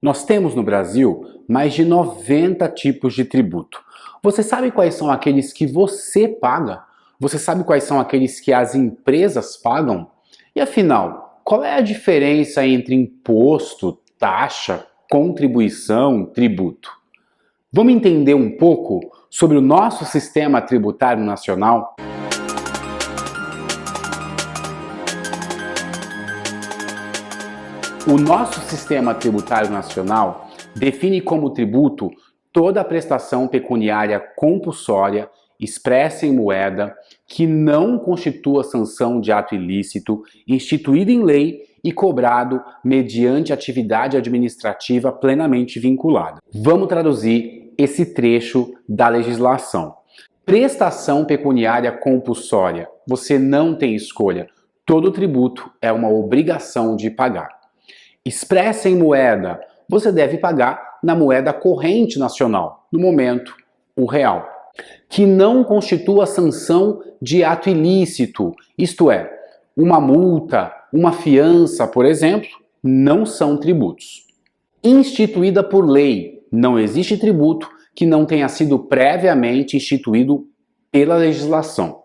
Nós temos no Brasil mais de 90 tipos de tributo. Você sabe quais são aqueles que você paga? Você sabe quais são aqueles que as empresas pagam? E afinal, qual é a diferença entre imposto, taxa, contribuição, tributo? Vamos entender um pouco sobre o nosso sistema tributário nacional? O nosso sistema tributário nacional define como tributo toda a prestação pecuniária compulsória expressa em moeda que não constitua sanção de ato ilícito, instituído em lei e cobrado mediante atividade administrativa plenamente vinculada. Vamos traduzir esse trecho da legislação. Prestação pecuniária compulsória. Você não tem escolha. Todo tributo é uma obrigação de pagar. Expressa em moeda, você deve pagar na moeda corrente nacional, no momento, o real. Que não constitua sanção de ato ilícito, isto é, uma multa, uma fiança, por exemplo, não são tributos. Instituída por lei, não existe tributo que não tenha sido previamente instituído pela legislação.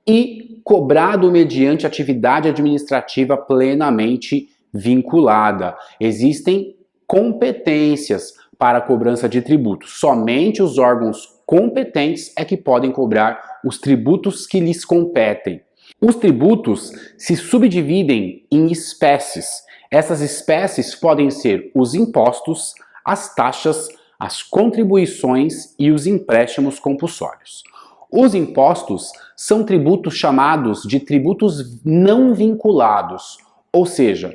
E cobrado mediante atividade administrativa plenamente vinculada. Existem competências para a cobrança de tributos. Somente os órgãos competentes é que podem cobrar os tributos que lhes competem. Os tributos se subdividem em espécies. Essas espécies podem ser os impostos, as taxas, as contribuições e os empréstimos compulsórios. Os impostos são tributos chamados de tributos não vinculados, ou seja,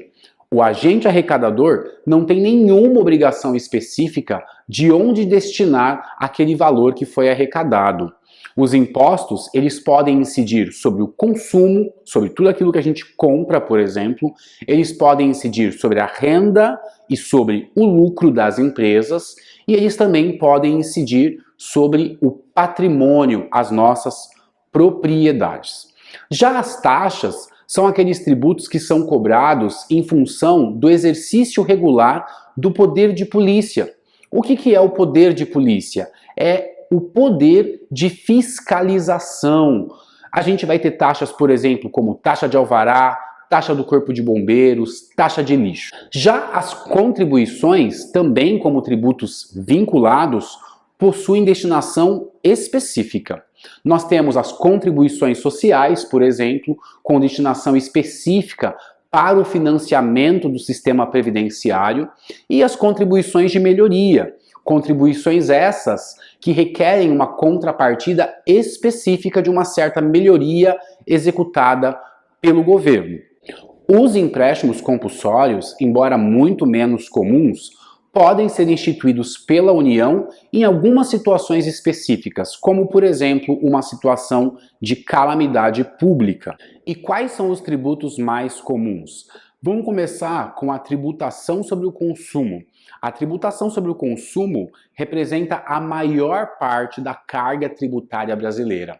o agente arrecadador não tem nenhuma obrigação específica de onde destinar aquele valor que foi arrecadado. Os impostos, eles podem incidir sobre o consumo, sobre tudo aquilo que a gente compra, por exemplo. Eles podem incidir sobre a renda e sobre o lucro das empresas. E eles também podem incidir sobre o patrimônio, as nossas propriedades. Já as taxas são aqueles tributos que são cobrados em função do exercício regular do poder de polícia. O que é o poder de polícia? É o poder de fiscalização. A gente vai ter taxas, por exemplo, como taxa de alvará, taxa do corpo de bombeiros, taxa de lixo. Já as contribuições, também como tributos vinculados, possuem destinação específica. Nós temos as contribuições sociais, por exemplo, com destinação específica para o financiamento do sistema previdenciário, e as contribuições de melhoria, contribuições essas que requerem uma contrapartida específica de uma certa melhoria executada pelo governo. Os empréstimos compulsórios, embora muito menos comuns, podem ser instituídos pela União em algumas situações específicas, como, por exemplo, uma situação de calamidade pública. E quais são os tributos mais comuns? Vamos começar com a tributação sobre o consumo. A tributação sobre o consumo representa a maior parte da carga tributária brasileira.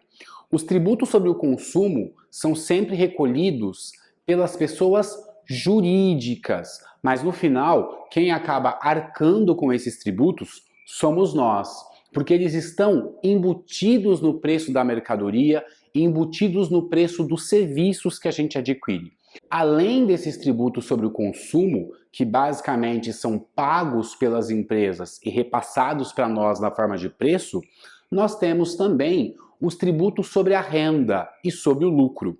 Os tributos sobre o consumo são sempre recolhidos pelas pessoas jurídicas, mas no final, quem acaba arcando com esses tributos somos nós, porque eles estão embutidos no preço da mercadoria, embutidos no preço dos serviços que a gente adquire. Além desses tributos sobre o consumo, que basicamente são pagos pelas empresas e repassados para nós na forma de preço, nós temos também os tributos sobre a renda e sobre o lucro.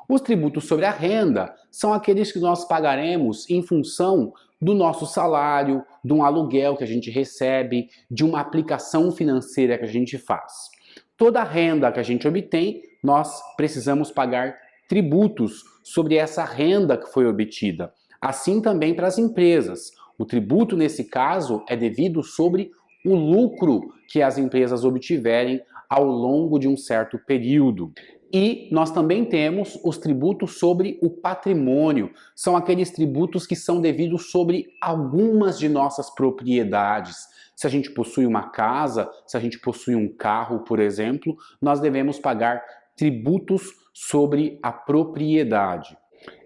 Os tributos sobre a renda são aqueles que nós pagaremos em função do nosso salário, de um aluguel que a gente recebe, de uma aplicação financeira que a gente faz. Toda a renda que a gente obtém, nós precisamos pagar tributos sobre essa renda que foi obtida. Assim também para as empresas. O tributo, nesse caso, é devido sobre o lucro que as empresas obtiverem ao longo de um certo período. E nós também temos os tributos sobre o patrimônio. São aqueles tributos que são devidos sobre algumas de nossas propriedades. Se a gente possui uma casa, se a gente possui um carro, por exemplo, nós devemos pagar tributos sobre a propriedade.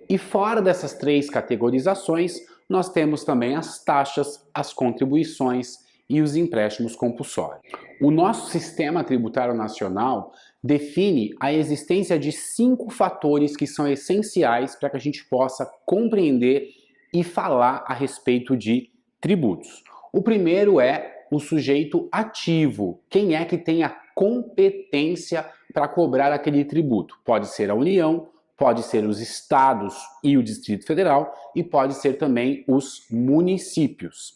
E fora dessas três categorizações, nós temos também as taxas, as contribuições e os empréstimos compulsórios. O nosso sistema tributário nacional define a existência de 5 fatores que são essenciais para que a gente possa compreender e falar a respeito de tributos. O primeiro é o sujeito ativo, quem é que tem a competência para cobrar aquele tributo. Pode ser a União, pode ser os estados e o Distrito Federal e pode ser também os municípios.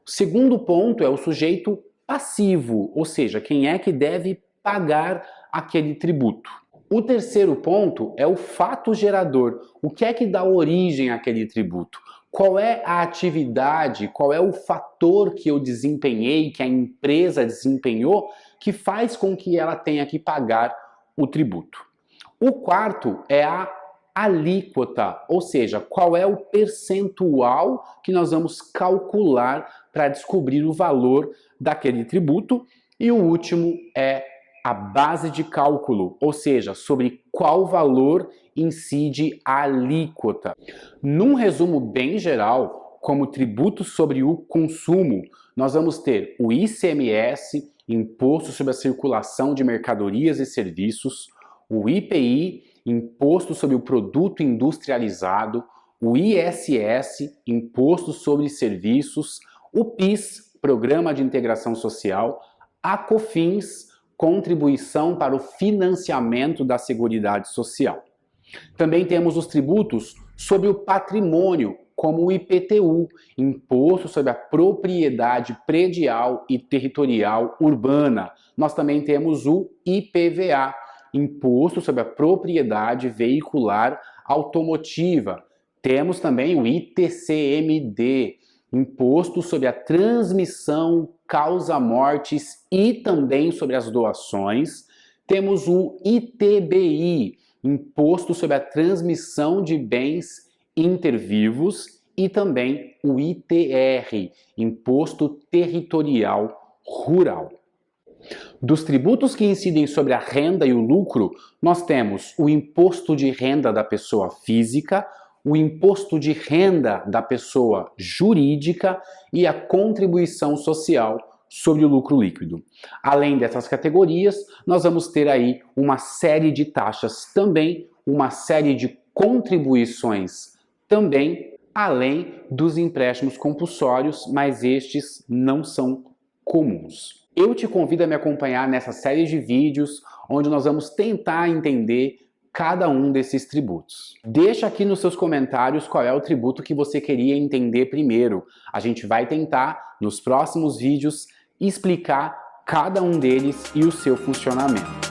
O segundo ponto é o sujeito passivo, ou seja, quem é que deve pagar aquele tributo. O terceiro ponto é o fato gerador, o que é que dá origem àquele tributo. Qual é a atividade, qual é o fator que eu desempenhei, que a empresa desempenhou, que faz com que ela tenha que pagar o tributo. O quarto é a alíquota, ou seja, qual é o percentual que nós vamos calcular para descobrir o valor daquele tributo. E o último é a base de cálculo, ou seja, sobre qual valor incide a alíquota. Num resumo bem geral, como tributo sobre o consumo, nós vamos ter o ICMS, Imposto sobre a Circulação de Mercadorias e Serviços, o IPI, Imposto sobre o Produto Industrializado, o ISS, Imposto sobre Serviços, o PIS, Programa de Integração Social, a COFINS, Contribuição para o Financiamento da Seguridade Social. Também temos os tributos sobre o patrimônio, como o IPTU, Imposto sobre a Propriedade Predial e Territorial Urbana. Nós também temos o IPVA, Imposto sobre a Propriedade Veicular Automotiva. Temos também o ITCMD, Imposto sobre a Transmissão, Causa-Mortes e também sobre as doações. Temos o ITBI, Imposto sobre a Transmissão de Bens Intervivos, e também o ITR, Imposto Territorial Rural. Dos tributos que incidem sobre a renda e o lucro, nós temos o imposto de renda da pessoa física, o imposto de renda da pessoa jurídica e a contribuição social sobre o lucro líquido. Além dessas categorias, nós vamos ter aí uma série de taxas também, uma série de contribuições também, além dos empréstimos compulsórios, mas estes não são comuns. Eu te convido a me acompanhar nessa série de vídeos, onde nós vamos tentar entender cada um desses tributos. Deixa aqui nos seus comentários qual é o tributo que você queria entender primeiro. A gente vai tentar, nos próximos vídeos, explicar cada um deles e o seu funcionamento.